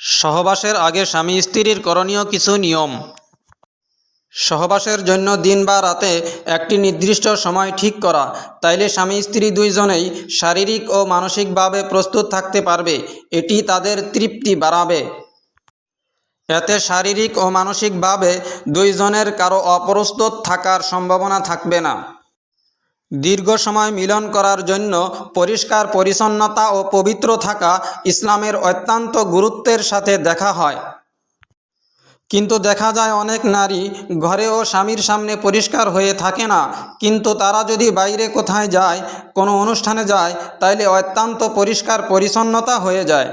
সহবাসের আগে স্বামী স্ত্রীর করণীয় কিছু নিয়ম। সহবাসের জন্য দিন বা রাতে একটি নির্দিষ্ট সময় ঠিক করা, তাইলে স্বামী স্ত্রী দুইজনেই শারীরিক ও মানসিকভাবে প্রস্তুত থাকতে পারবে। এটি তাদের তৃপ্তি বাড়াবে। এতে শারীরিক ও মানসিকভাবে দুইজনের কারো অপ্রস্তুত থাকার সম্ভাবনা থাকবে না। দীর্ঘ সময় মিলন করার জন্য পরিষ্কার পরিচ্ছন্নতা ও পবিত্র থাকা ইসলামের অত্যন্ত গুরুত্বের সাথে দেখা হয়। কিন্তু দেখা যায় অনেক নারী ঘরে ও স্বামীর সামনে পরিষ্কার হয়ে থাকে না, কিন্তু তারা যদি বাইরে কোথায় যায়, কোনো অনুষ্ঠানে যায়, তাইলে অত্যন্ত পরিষ্কার পরিচ্ছন্নতা হয়ে যায়।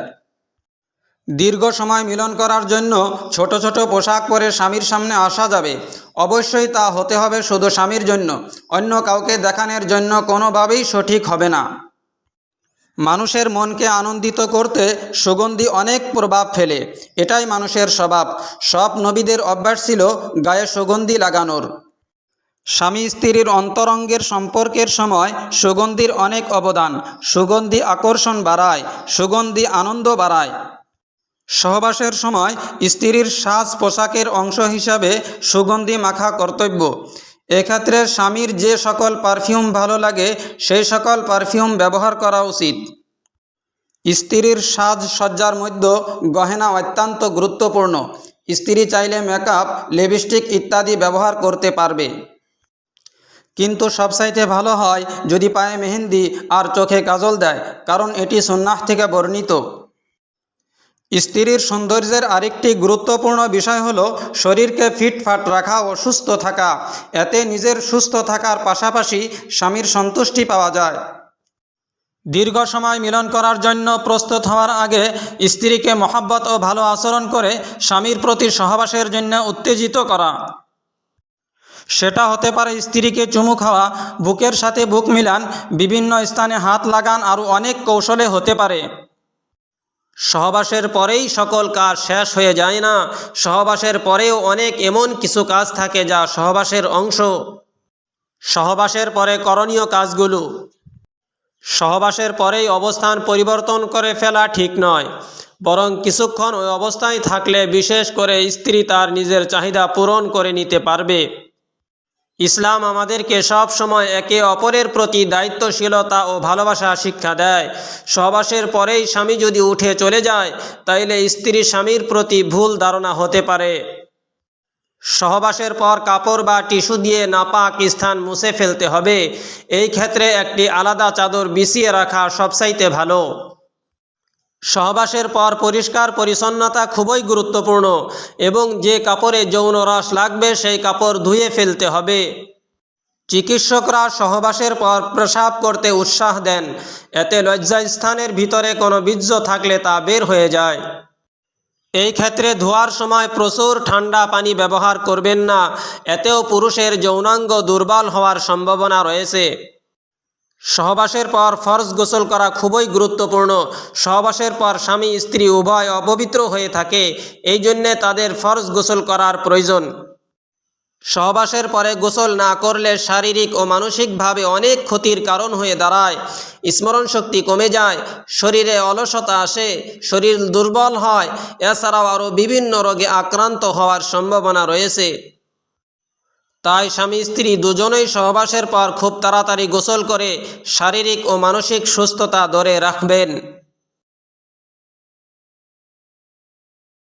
দীর্ঘ সময় মিলন করার জন্য ছোট ছোট পোশাক পরে স্বামীর সামনে আসা যাবে। অবশ্যই তা হতে হবে শুধু স্বামীর জন্য, অন্য কাউকে দেখানোর জন্য কোনোভাবেই সঠিক হবে না। মানুষের মনকে আনন্দিত করতে সুগন্ধি অনেক প্রভাব ফেলে, এটাই মানুষের স্বভাব। সব নবীদের অভ্যাস ছিল গায়ে সুগন্ধি লাগানোর। স্বামী স্ত্রীর অন্তরঙ্গের সম্পর্কের সময় সুগন্ধির অনেক অবদান। সুগন্ধি আকর্ষণ বাড়ায়, সুগন্ধি আনন্দ বাড়ায়। সহবাসের সময় স্ত্রীর সাজ পোশাকের অংশ হিসাবে সুগন্ধি মাখা কর্তব্য। এক্ষেত্রে স্বামীর যে সকল পারফিউম ভালো লাগে সেই সকল পারফিউম ব্যবহার করা উচিত। স্ত্রীর সাজসজ্জার মধ্যে গয়না অত্যন্ত গুরুত্বপূর্ণ। স্ত্রী চাইলে মেকআপ, লিপস্টিক ইত্যাদি ব্যবহার করতে পারবে, কিন্তু সবচাইতে ভালো হয় যদি পায়ে মেহেন্দি আর চোখে কাজল দেয়, কারণ এটি সুন্নাহ থেকে বর্ণিত। স্ত্রীর সৌন্দর্যের আরেকটি গুরুত্বপূর্ণ বিষয় হলো শরীরকে ফিটফাট রাখা ও সুস্থ থাকা। এতে নিজের সুস্থ থাকার পাশাপাশি স্বামীর সন্তুষ্টি পাওয়া যায়। দীর্ঘ সময় মিলন করার জন্য প্রস্তুত হওয়ার আগে স্ত্রীকে মহব্বত ও ভালো আচরণ করে স্বামীর প্রতি সহবাসের জন্য উত্তেজিত করা। সেটা হতে পারে স্ত্রীকে চুমু খাওয়া, বুকের সাথে বুক মিলান, বিভিন্ন স্থানে হাত লাগান, আরও অনেক কৌশলে হতে পারে। সহবাসের পরেই সকল কাজ শেষ হয়ে যায় না। সহবাসের পরেও অনেক এমন কিছু কাজ থাকে যা সহবাসের অংশ। সহবাসের পরে করণীয় কাজগুলো। সহবাসের পরেই অবস্থান পরিবর্তন করে ফেলা ঠিক নয়, বরং কিছুক্ষণ ওই অবস্থায় থাকলে বিশেষ করে স্ত্রী তার নিজের চাহিদা পূরণ করে নিতে পারবে। ইসলাম আমাদেরকে সব সময় একে অপরের প্রতি দায়িত্বশীলতা ও ভালোবাসা শিক্ষা দেয়। সহবাসের পরেই স্বামী যদি উঠে চলে যায়, তাইলে স্ত্রী স্বামীর প্রতি ভুল ধারণা হতে পারে। সহবাসের পর কাপড় বা টিস্যু দিয়ে নাপাক স্থান মুছে ফেলতে হবে। এই ক্ষেত্রে একটি আলাদা চাদর বিছিয়ে রাখা সবচাইতে ভালো। সহবাসের পর পরিষ্কার পরিচ্ছন্নতা খুবই গুরুত্বপূর্ণ, এবং যে কাপড়ে যৌন রস লাগবে সেই কাপড় ধুয়ে ফেলতে হবে। চিকিৎসকরা সহবাসের পর প্রস্রাব করতে উৎসাহ দেন। এতে লজ্জাস্থানের ভিতরে কোনো বীর্য থাকলে তা বের হয়ে যায়। এই ক্ষেত্রে ধোয়ার সময় প্রচুর ঠান্ডা পানি ব্যবহার করবেন না, এতেও পুরুষের যৌনাঙ্গ দুর্বল হওয়ার সম্ভাবনা রয়েছে। সহবাসের পর ফরজ গোসল করা খুবই গুরুত্বপূর্ণ। সহবাসের পর স্বামী স্ত্রী উভয় অপবিত্র হয়ে থাকে, এই জন্যে তাদের ফরজ গোসল করার প্রয়োজন। সহবাসের পরে গোসল না করলে শারীরিক ও মানসিকভাবে অনেক ক্ষতির কারণ হয়ে দাঁড়ায়। স্মরণশক্তি কমে যায়, শরীরে অলসতা আসে, শরীর দুর্বল হয়, এছাড়াও আরও বিভিন্ন রোগে আক্রান্ত হওয়ার সম্ভাবনা রয়েছে। তাই স্বামী স্ত্রী দুজনেই সহবাসের পর খুব তাড়াতাড়ি গোসল করে শারীরিক ও মানসিক সুস্থতা ধরে রাখবেন।